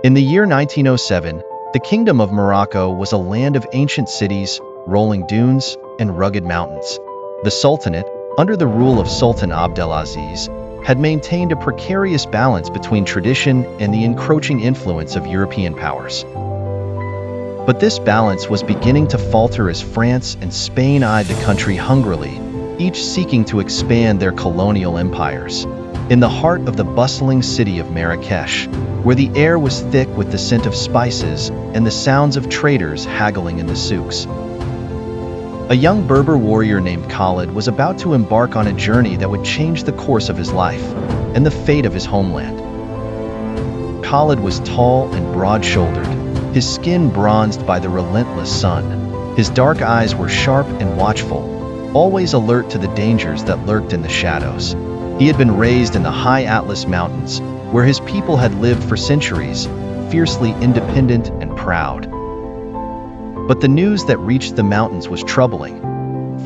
In the year 1907, the Kingdom of Morocco was a land of ancient cities, rolling dunes, and rugged mountains. The Sultanate, under the rule of Sultan Abdelaziz, had maintained a precarious balance between tradition and the encroaching influence of European powers. But this balance was beginning to falter as France and Spain eyed the country hungrily, each seeking to expand their colonial empires. In the heart of the bustling city of Marrakesh, where the air was thick with the scent of spices and the sounds of traders haggling in the souks, a young Berber warrior named Khalid was about to embark on a journey that would change the course of his life and the fate of his homeland. Khalid was tall and broad-shouldered, his skin bronzed by the relentless sun. His dark eyes were sharp and watchful, always alert to the dangers that lurked in the shadows. He had been raised in the high Atlas Mountains, where his people had lived for centuries, fiercely independent and proud. But the news that reached the mountains was troubling.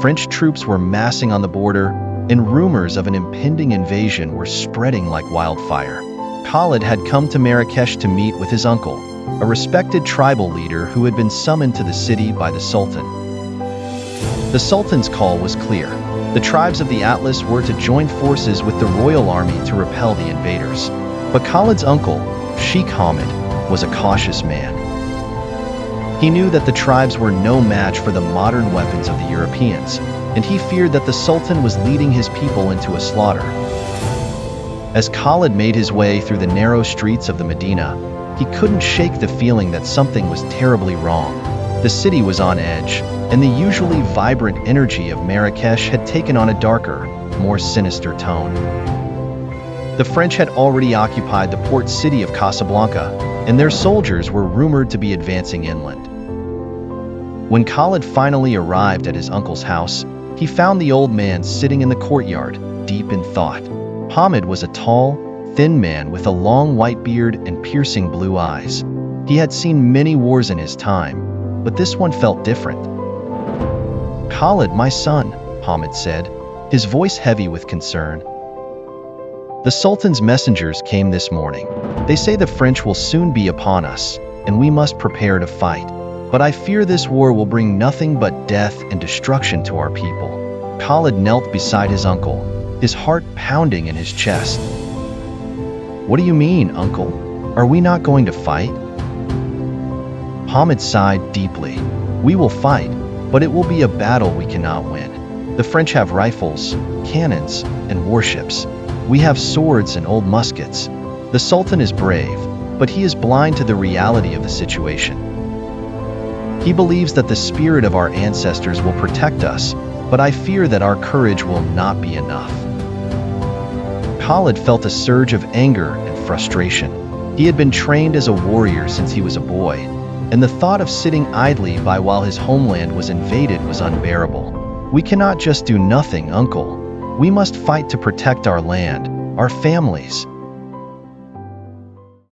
French troops were massing on the border, and rumors of an impending invasion were spreading like wildfire. Khalid had come to Marrakesh to meet with his uncle, a respected tribal leader who had been summoned to the city by the Sultan. The Sultan's call was clear. The tribes of the Atlas were to join forces with the royal army to repel the invaders. But Khalid's uncle, Sheikh Hamid, was a cautious man. He knew that the tribes were no match for the modern weapons of the Europeans, and he feared that the Sultan was leading his people into a slaughter. As Khalid made his way through the narrow streets of the Medina, he couldn't shake the feeling that something was terribly wrong. The city was on edge, and the usually vibrant energy of Marrakesh had taken on a darker, more sinister tone. The French had already occupied the port city of Casablanca, and their soldiers were rumored to be advancing inland. When Khalid finally arrived at his uncle's house, he found the old man sitting in the courtyard, deep in thought. Hamid was a tall, thin man with a long white beard and piercing blue eyes. He had seen many wars in his time, but this one felt different. "Khalid, my son," Hamid said, his voice heavy with concern. "The Sultan's messengers came this morning. They say the French will soon be upon us, and we must prepare to fight. But I fear this war will bring nothing but death and destruction to our people." Khalid knelt beside his uncle, his heart pounding in his chest. "What do you mean, uncle? Are we not going to fight?" Hamid sighed deeply. "We will fight, but it will be a battle we cannot win. The French have rifles, cannons, and warships. We have swords and old muskets. The Sultan is brave, but he is blind to the reality of the situation. He believes that the spirit of our ancestors will protect us, but I fear that our courage will not be enough." Khalid felt a surge of anger and frustration. He had been trained as a warrior since he was a boy, and the thought of sitting idly by while his homeland was invaded was unbearable. "We cannot just do nothing, uncle. We must fight to protect our land, our families,